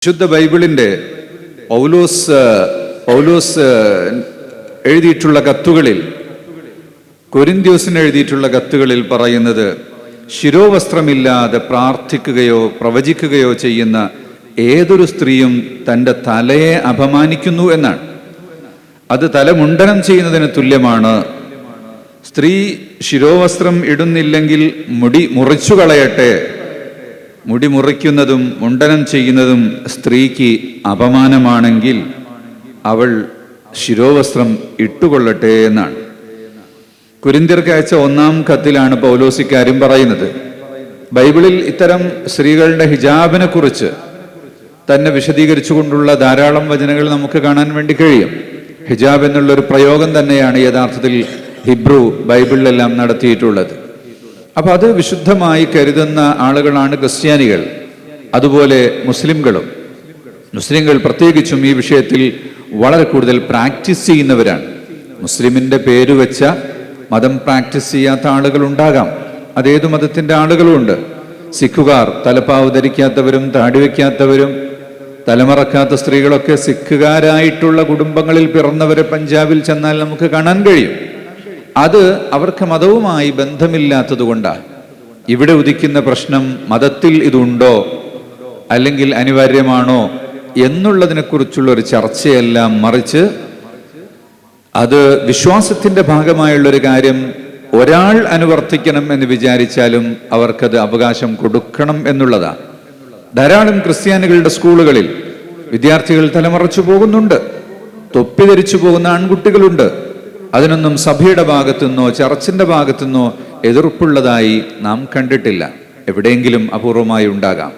വിശുദ്ധ ബൈബിളിൻ്റെ പൗലോസ് എഴുതിയിട്ടുള്ള കത്തുകളിൽ, കൊരിന്ത്യസിന് എഴുതിയിട്ടുള്ള കത്തുകളിൽ പറയുന്നത്, ശിരോവസ്ത്രമില്ലാതെ പ്രാർത്ഥിക്കുകയോ പ്രവചിക്കുകയോ ചെയ്യുന്ന ഏതൊരു സ്ത്രീയും തൻ്റെ തലയെ അപമാനിക്കുന്നു എന്നാണ്. അത് തലമുണ്ടനം ചെയ്യുന്നതിന് തുല്യമാണ്. സ്ത്രീ ശിരോവസ്ത്രം ഇടുന്നില്ലെങ്കിൽ മുടി മുറിച്ചു കളയട്ടെ. മുടി മുറിക്കുന്നതും മുണ്ടനം ചെയ്യുന്നതും സ്ത്രീക്ക് അപമാനമാണെങ്കിൽ അവൾ ശിരോവസ്ത്രം ഇട്ടുകൊള്ളട്ടെ എന്നാണ്. കൊരിന്ത്യർക്ക് അയച്ച 1-ാം കത്തിലാണ് പൗലോസ് ഇക്കാര്യം പറയുന്നത്. ബൈബിളിൽ ഇത്തരം സ്ത്രീകളുടെ ഹിജാബിനെ കുറിച്ച് തന്നെ വിശദീകരിച്ചുകൊണ്ടുള്ള ധാരാളം വചനങ്ങൾ നമുക്ക് കാണാൻ വേണ്ടി കഴിയും. ഹിജാബ് എന്നുള്ളൊരു പ്രയോഗം തന്നെയാണ് യഥാർത്ഥത്തിൽ ഹിബ്രു ബൈബിളിലെല്ലാം നടത്തിയിട്ടുള്ളത്. അപ്പോൾ അത് വിശുദ്ധമായി കരുതുന്ന ആളുകളാണ് ക്രിസ്ത്യാനികൾ, അതുപോലെ മുസ്ലിംകളും. മുസ്ലിങ്ങൾ പ്രത്യേകിച്ചും ഈ വിഷയത്തിൽ വളരെ കൂടുതൽ പ്രാക്ടീസ് ചെയ്യുന്നവരാണ്. മുസ്ലിമിൻ്റെ പേര് വെച്ച മതം പ്രാക്ടീസ് ചെയ്യാത്ത ആളുകളുണ്ടാകാം, അതേതു മതത്തിൻ്റെ ആളുകളുമുണ്ട്. സിഖുകാർ തലപ്പാവ് ധരിക്കാത്തവരും താടി വയ്ക്കാത്തവരും തലമറക്കാത്ത സ്ത്രീകളൊക്കെ സിഖുകാരായിട്ടുള്ള കുടുംബങ്ങളിൽ പിറന്നവരെ പഞ്ചാബിൽ ചെന്നാൽ നമുക്ക് കാണാൻ കഴിയും. അത് അവർക്ക് മതവുമായി ബന്ധമില്ലാത്തത് കൊണ്ടാണ്. ഇവിടെ ഉദിക്കുന്ന പ്രശ്നം മതത്തിൽ ഇതുണ്ടോ അല്ലെങ്കിൽ അനിവാര്യമാണോ എന്നുള്ളതിനെക്കുറിച്ചുള്ള ഒരു ചർച്ചയെല്ലാം, മറിച്ച് അത് വിശ്വാസത്തിൻ്റെ ഭാഗമായുള്ളൊരു കാര്യം ഒരാൾ അനുവർത്തിക്കണം എന്ന് വിചാരിച്ചാലും അവർക്കത് അവകാശം കൊടുക്കണം എന്നുള്ളതാണ്. ധാരാളം ക്രിസ്ത്യാനികളുടെ സ്കൂളുകളിൽ വിദ്യാർത്ഥികൾ തലമറച്ചു പോകുന്നുണ്ട്, തൊപ്പി ധരിച്ചു പോകുന്ന ആൺകുട്ടികളുണ്ട്. അതിനൊന്നും സഭയുടെ ഭാഗത്തുനിന്നോ ചർച്ചിൻ്റെ ഭാഗത്തുനിന്നോ എതിർപ്പുള്ളതായി നാം കണ്ടിട്ടില്ല. എവിടെയെങ്കിലും അപൂർവമായി ഉണ്ടാകാം.